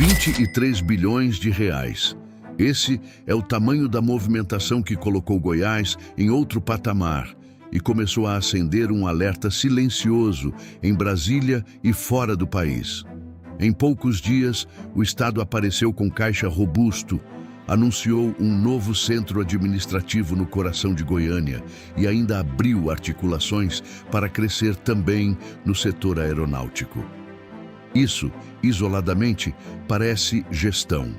23 bilhões de reais. Esse é o tamanho da movimentação que colocou Goiás em outro patamar e começou a acender um alerta silencioso em Brasília e fora do país. Em poucos dias, o Estado apareceu com caixa robusto, anunciou um novo centro administrativo no coração de Goiânia e ainda abriu articulações para crescer também no setor aeronáutico. Isso, isoladamente, parece gestão.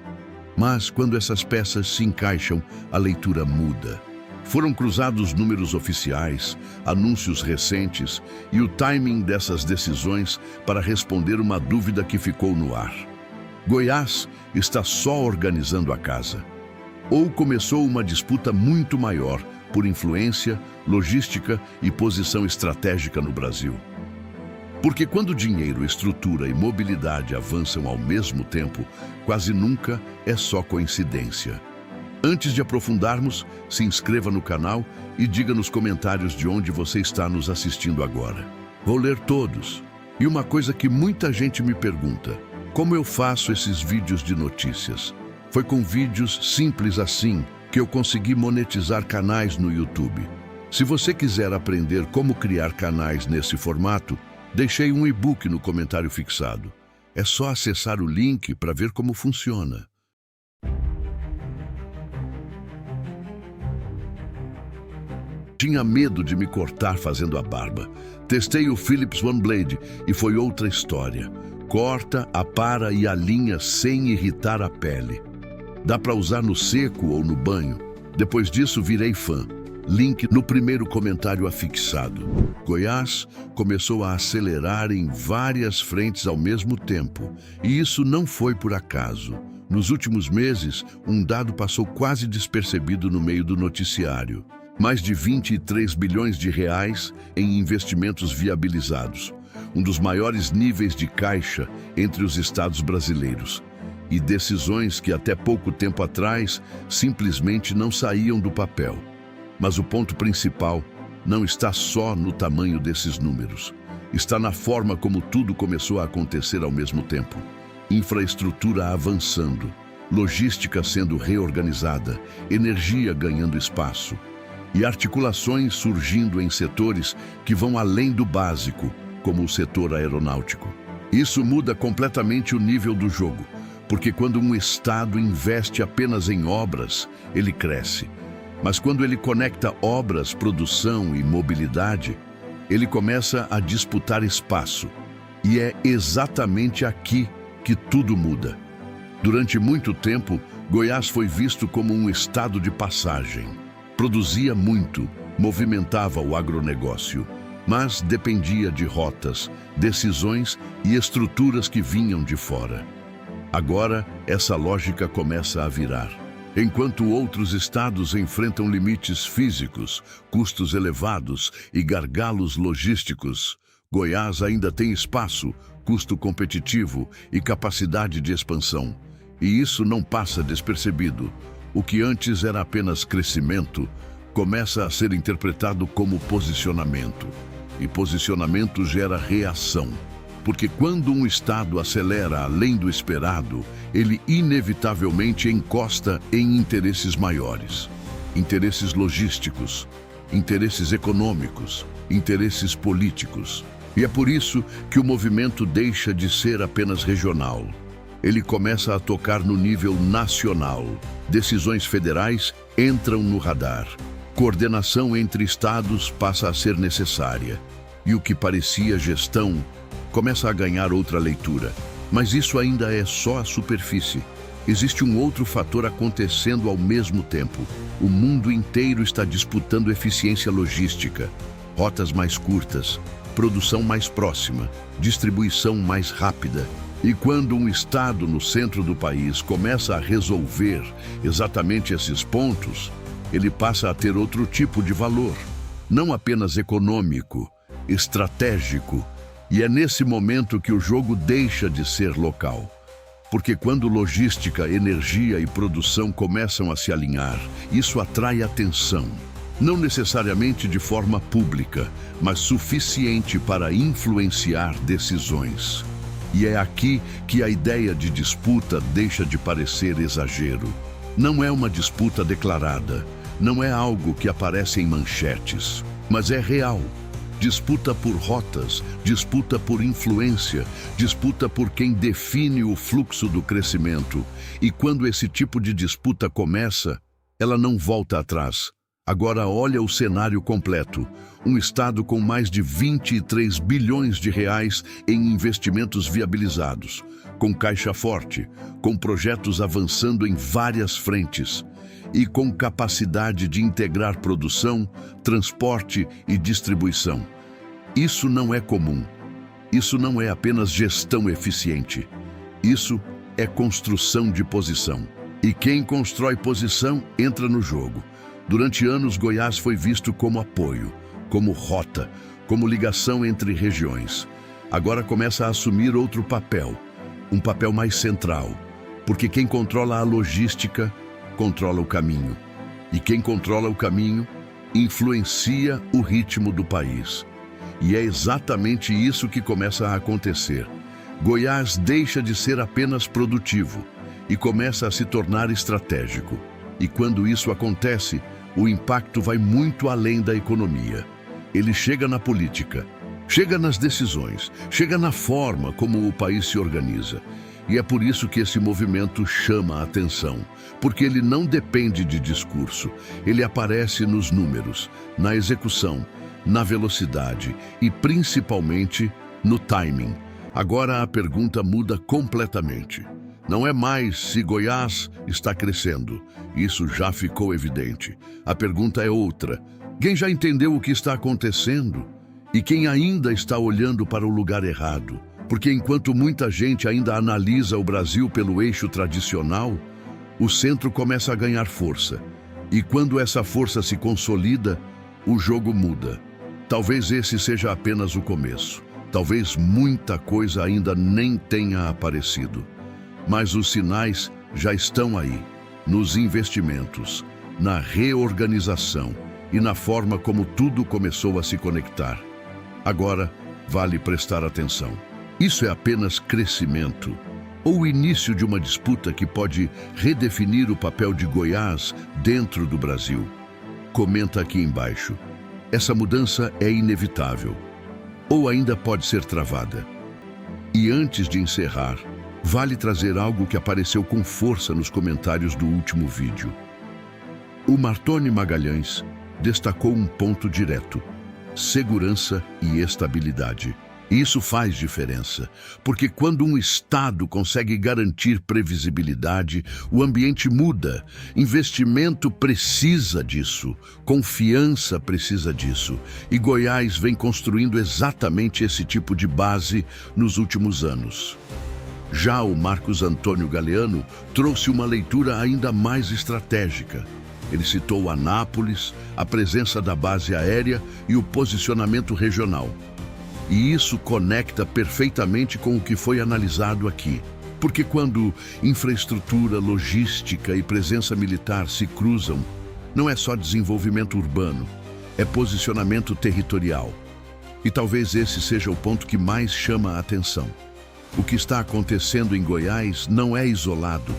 Mas, quando essas peças se encaixam, a leitura muda. Foram cruzados números oficiais, anúncios recentes e o timing dessas decisões para responder uma dúvida que ficou no ar. Goiás está só organizando a casa. Ou começou uma disputa muito maior por influência, logística e posição estratégica no Brasil. Porque quando dinheiro, estrutura e mobilidade avançam ao mesmo tempo, quase nunca é só coincidência. Antes de aprofundarmos, se inscreva no canal e diga nos comentários de onde você está nos assistindo agora. Vou ler todos. E uma coisa que muita gente me pergunta: como eu faço esses vídeos de notícias? Foi com vídeos simples assim que eu consegui monetizar canais no YouTube. Se você quiser aprender como criar canais nesse formato, deixei um e-book no comentário fixado. É só acessar o link para ver como funciona. Tinha medo de me cortar fazendo a barba. Testei o Philips OneBlade e foi outra história. Corta, apara e alinha sem irritar a pele. Dá para usar no seco ou no banho. Depois disso, virei fã. Link no primeiro comentário afixado. Goiás começou a acelerar em várias frentes ao mesmo tempo. E isso não foi por acaso. Nos últimos meses, um dado passou quase despercebido no meio do noticiário. Mais de 23 bilhões de reais em investimentos viabilizados. Um dos maiores níveis de caixa entre os estados brasileiros. E decisões que até pouco tempo atrás simplesmente não saíam do papel. Mas o ponto principal não está só no tamanho desses números. Está na forma como tudo começou a acontecer ao mesmo tempo. Infraestrutura avançando, logística sendo reorganizada, energia ganhando espaço e articulações surgindo em setores que vão além do básico, como o setor aeronáutico. Isso muda completamente o nível do jogo, porque quando um Estado investe apenas em obras, ele cresce. Mas quando ele conecta obras, produção e mobilidade, ele começa a disputar espaço. E é exatamente aqui que tudo muda. Durante muito tempo, Goiás foi visto como um estado de passagem. Produzia muito, movimentava o agronegócio, mas dependia de rotas, decisões e estruturas que vinham de fora. Agora, essa lógica começa a virar. Enquanto outros estados enfrentam limites físicos, custos elevados e gargalos logísticos, Goiás ainda tem espaço, custo competitivo e capacidade de expansão. E isso não passa despercebido. O que antes era apenas crescimento, começa a ser interpretado como posicionamento. E posicionamento gera reação. Porque quando um estado acelera além do esperado, ele inevitavelmente encosta em interesses maiores. Interesses logísticos, interesses econômicos, interesses políticos. E é por isso que o movimento deixa de ser apenas regional. Ele começa a tocar no nível nacional. Decisões federais entram no radar. Coordenação entre estados passa a ser necessária. E o que parecia gestão começa a ganhar outra leitura. Mas isso ainda é só a superfície. Existe um outro fator acontecendo ao mesmo tempo. O mundo inteiro está disputando eficiência logística, rotas mais curtas, produção mais próxima, distribuição mais rápida. E quando um estado no centro do país começa a resolver exatamente esses pontos, ele passa a ter outro tipo de valor, não apenas econômico, estratégico. E é nesse momento que o jogo deixa de ser local. Porque quando logística, energia e produção começam a se alinhar, isso atrai atenção. Não necessariamente de forma pública, mas suficiente para influenciar decisões. E é aqui que a ideia de disputa deixa de parecer exagero. Não é uma disputa declarada, não é algo que aparece em manchetes, mas é real. Disputa por rotas, disputa por influência, disputa por quem define o fluxo do crescimento. E quando esse tipo de disputa começa, ela não volta atrás. Agora olha o cenário completo. Um estado com mais de 23 bilhões de reais em investimentos viabilizados, com caixa forte, com projetos avançando em várias frentes e com capacidade de integrar produção, transporte e distribuição. Isso não é comum. Isso não é apenas gestão eficiente. Isso é construção de posição. E quem constrói posição entra no jogo. Durante anos, Goiás foi visto como apoio, como rota, como ligação entre regiões. Agora começa a assumir outro papel, um papel mais central, porque quem controla a logística, controla o caminho. E quem controla o caminho, influencia o ritmo do país. E é exatamente isso que começa a acontecer. Goiás deixa de ser apenas produtivo e começa a se tornar estratégico. E quando isso acontece, o impacto vai muito além da economia. Ele chega na política, chega nas decisões, chega na forma como o país se organiza. E é por isso que esse movimento chama a atenção, porque ele não depende de discurso, ele aparece nos números, na execução, na velocidade e principalmente no timing. Agora a pergunta muda completamente. Não é mais se Goiás está crescendo. Isso já ficou evidente. A pergunta é outra. Quem já entendeu o que está acontecendo? E quem ainda está olhando para o lugar errado? Porque enquanto muita gente ainda analisa o Brasil pelo eixo tradicional, o centro começa a ganhar força. E quando essa força se consolida, o jogo muda. Talvez esse seja apenas o começo. Talvez muita coisa ainda nem tenha aparecido. Mas os sinais já estão aí, nos investimentos, na reorganização e na forma como tudo começou a se conectar. Agora, vale prestar atenção. Isso é apenas crescimento ou o início de uma disputa que pode redefinir o papel de Goiás dentro do Brasil? Comenta aqui embaixo. Essa mudança é inevitável ou ainda pode ser travada? E antes de encerrar, vale trazer algo que apareceu com força nos comentários do último vídeo. O Martoni Magalhães destacou um ponto direto: segurança e estabilidade. Isso faz diferença, porque quando um Estado consegue garantir previsibilidade, o ambiente muda. Investimento precisa disso, confiança precisa disso, e Goiás vem construindo exatamente esse tipo de base nos últimos anos. Já o Marcos Antônio Galeano trouxe uma leitura ainda mais estratégica. Ele citou Anápolis, a presença da base aérea e o posicionamento regional. E isso conecta perfeitamente com o que foi analisado aqui. Porque quando infraestrutura, logística e presença militar se cruzam, não é só desenvolvimento urbano, é posicionamento territorial. E talvez esse seja o ponto que mais chama a atenção. O que está acontecendo em Goiás não é isolado,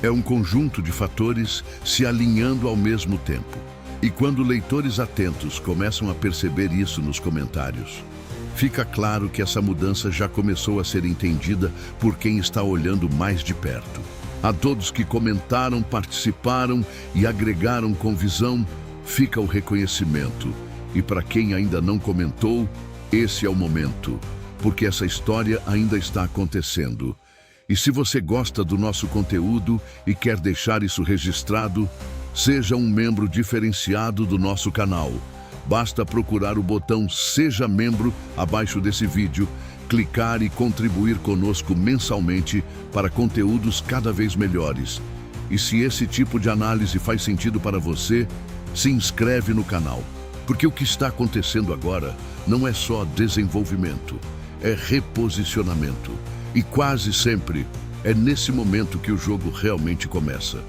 é um conjunto de fatores se alinhando ao mesmo tempo. E quando leitores atentos começam a perceber isso nos comentários, fica claro que essa mudança já começou a ser entendida por quem está olhando mais de perto. A todos que comentaram, participaram e agregaram com visão, fica o reconhecimento. E para quem ainda não comentou, esse é o momento, porque essa história ainda está acontecendo. E se você gosta do nosso conteúdo e quer deixar isso registrado, seja um membro diferenciado do nosso canal. Basta procurar o botão Seja Membro abaixo desse vídeo, clicar e contribuir conosco mensalmente para conteúdos cada vez melhores. E se esse tipo de análise faz sentido para você, se inscreve no canal, porque o que está acontecendo agora não é só desenvolvimento, é reposicionamento. E quase sempre é nesse momento que o jogo realmente começa.